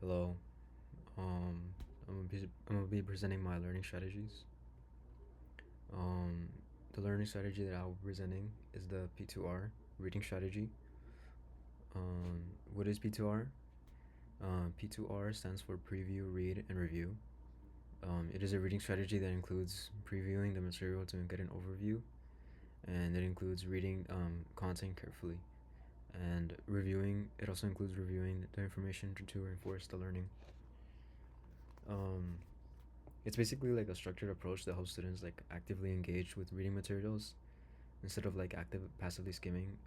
Hello. Um, I'm gonna be presenting my learning strategies. Um, the learning strategy that I'll be presenting is the P2R reading strategy. What is P2R? P2R stands for preview, read, and review. It is a reading strategy that includes previewing the material to get an overview, and it includes reading content carefully. And reviewing, it also includes reviewing the information to reinforce the learning. Um, It's basically like a structured approach that helps students like actively engage with reading materials instead of like active passively skimming.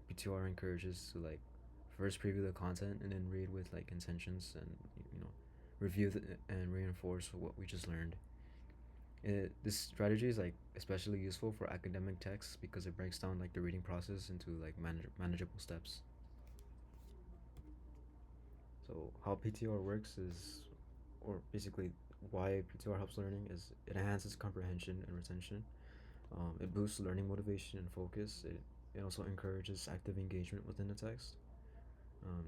P2R encourages to like first preview the content and then read with like intentions and you know review and reinforce what we just learned. This strategy is like especially useful for academic texts because it breaks down like the reading process into like manageable steps. So how PTR works is, or basically why PTR helps learning is it enhances comprehension and retention. It boosts learning motivation and focus. It also encourages active engagement within the text. Um,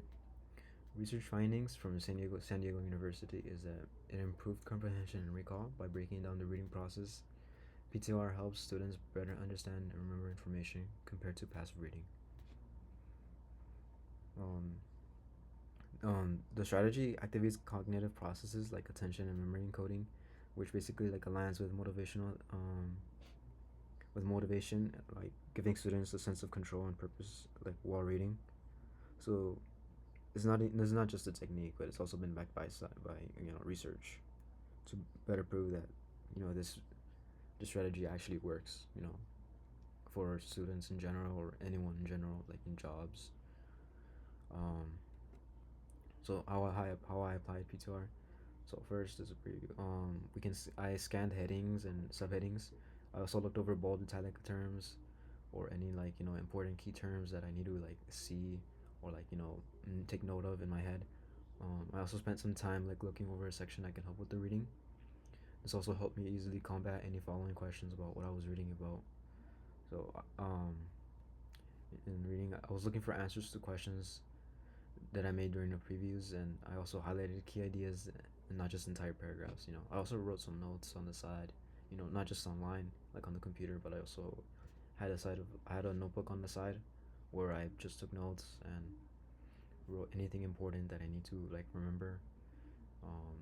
Research findings from San Diego University is that it improved comprehension and recall by breaking down the reading process. PTR helps students better understand and remember information compared to passive reading. Um, the strategy activates cognitive processes like attention and memory encoding, which basically like aligns with motivation, like giving students a sense of control and purpose, like while reading. So it's not just a technique, but it's also been backed by research to better prove that this strategy actually works. For students in general or anyone in general, like in jobs. Um, so how I applied P2R. So first is a preview. I scanned headings and subheadings. I also looked over bold italic terms or any like important key terms that I need to like see or like take note of in my head. I also spent some time like looking over a section that can help with the reading. This also helped me easily combat any following questions about what I was reading about. So in reading, I was looking for answers to questions that I made during the previews, and I also highlighted key ideas and not just entire paragraphs. I also wrote some notes on the side. Not just online, like on the computer, but I also I had a notebook on the side where I just took notes and wrote anything important that I need to like remember. Um,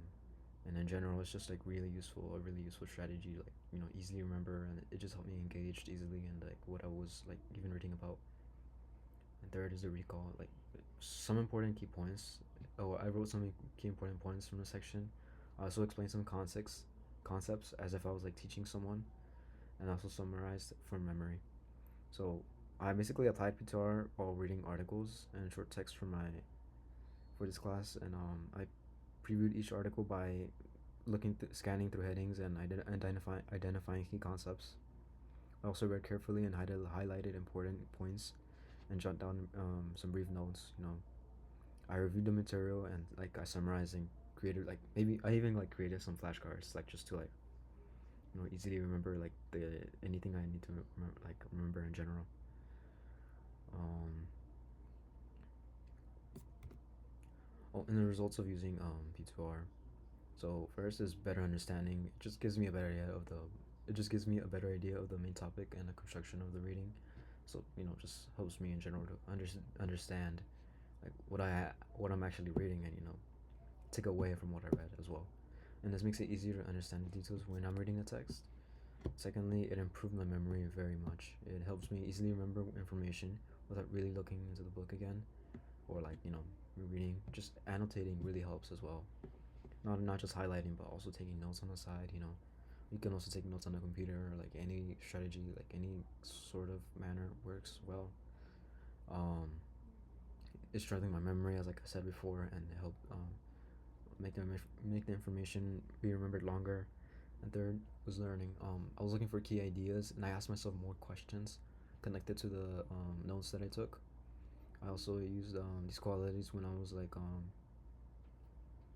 and in general, it's just like a really useful strategy. Like easily remember, and it just helped me engaged easily in like what I was like even reading about. And third is the recall, like some important key points. Oh, I wrote some key important points from the section. I also explained some concepts as if I was like teaching someone, and also summarized from memory. So I basically applied PTR while reading articles and short text for this class, and I previewed each article by scanning through headings and identifying key concepts. I also read carefully and highlighted important points and jot down some brief notes. I reviewed the material and like I summarized and created like maybe I even like created some flashcards like just to like easily remember like the anything I need to remember in general. Um, and the results of using P2R. So first is better understanding. It just gives me a better idea of the main topic and the construction of the reading. So just helps me in general to understand like what I'm actually reading and take away from what I read as well. And this makes it easier to understand the details when I'm reading the text. Secondly, it improved my memory very much. It helps me easily remember information without really looking into the book again or like rereading. Just annotating really helps as well. Not just highlighting, but also taking notes on the side. You can also take notes on the computer, or like any strategy, like any sort of manner works well. Um, it strengthened my memory, as like I said before, and it helped make the information be remembered longer. And third was learning. I was looking for key ideas, and I asked myself more questions connected to the notes that I took. I also used these qualities when I was like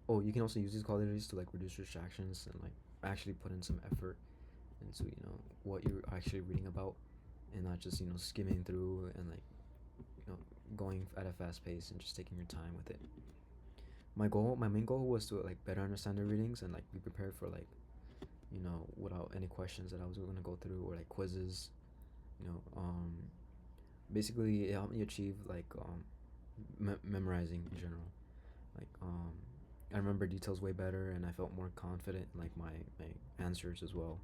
you can also use these qualities to like reduce distractions and like actually put in some effort into what you're actually reading about, and not just skimming through and like you know going at a fast pace and just taking your time with it. My main goal was to like better understand the readings and like be prepared for like, without any questions that I was gonna go through or like quizzes. You know, basically it helped me achieve like memorizing in general. Like I remember details way better and I felt more confident in like my answers as well.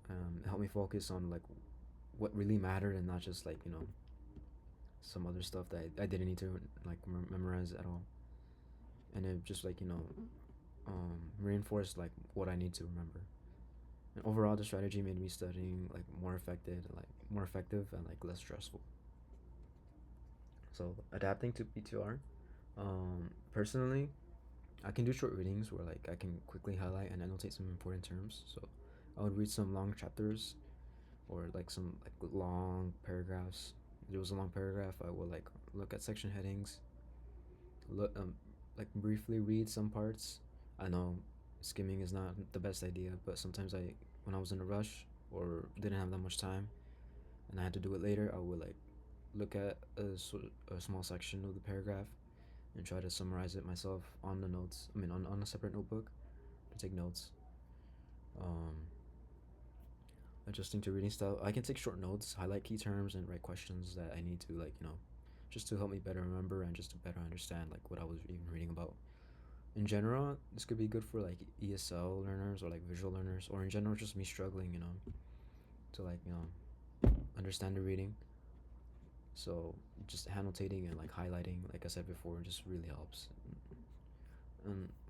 It helped me focus on like what really mattered and not just like some other stuff that I didn't need to like memorize at all. And it just like reinforced like what I need to remember. And overall, the strategy made me studying like more effective and like less stressful. So adapting to P2R, personally, I can do short readings where like I can quickly highlight and annotate some important terms. So I would read some long chapters or like some like long paragraphs. If there was a long paragraph, I would like look at section headings, look like briefly read some parts. I know skimming is not the best idea, but sometimes when I was in a rush or didn't have that much time and I had to do it later, I would like look at a small section of the paragraph and try to summarize it myself on the notes. I mean, on a separate notebook to take notes. Um, Adjusting to reading style, I can take short notes, highlight key terms, and write questions that I need to like just to help me better remember and just to better understand like what I was even reading about. In general, this could be good for like ESL learners or like visual learners, or in general just me struggling, to like understand the reading. So just annotating and like highlighting, like I said before, just really helps.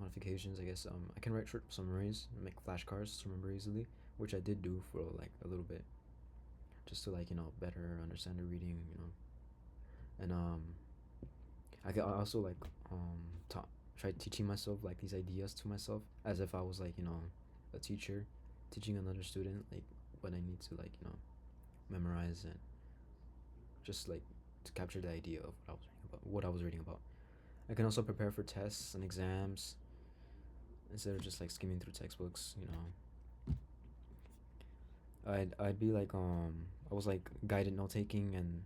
Modifications, I guess. I can write short summaries, and make flashcards to remember easily, which I did do for like a little bit, just to like better understand the reading, and I could also like try teaching myself like these ideas to myself as if I was like a teacher teaching another student like what I need to like memorize and just like to capture the idea of what I was reading about. I can also prepare for tests and exams instead of just like skimming through textbooks. I'd be like I was like guided note taking, and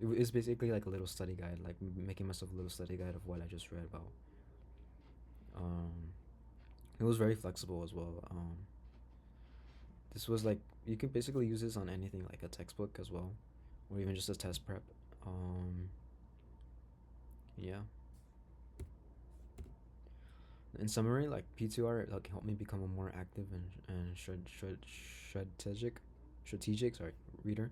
it's basically like a little study guide, like making myself a little study guide of what I just read about. Um, it was very flexible as well. This was like you can basically use this on anything like a textbook as well, or even just a test prep. Um, yeah. In summary, like P2R like helped me become a more active and strategic reader,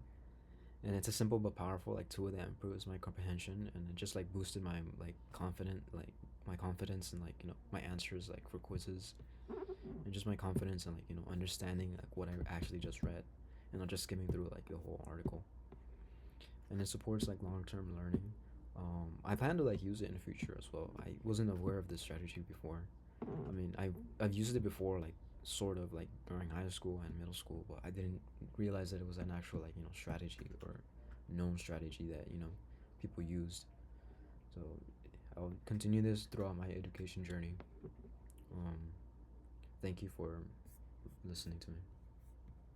and it's a simple but powerful like tool that improves my comprehension and it just like boosted my confidence and like my answers like for quizzes and just my confidence and like understanding like what I actually just read and not just skimming through like the whole article. And it supports like long-term learning. I plan to like use it in the future as well. I wasn't aware of this strategy before. I mean, I've used it before, like sort of like during high school and middle school, but I didn't realize that it was an actual like strategy or known strategy that people used. So I'll continue this throughout my education journey. Um, Thank you for listening to me.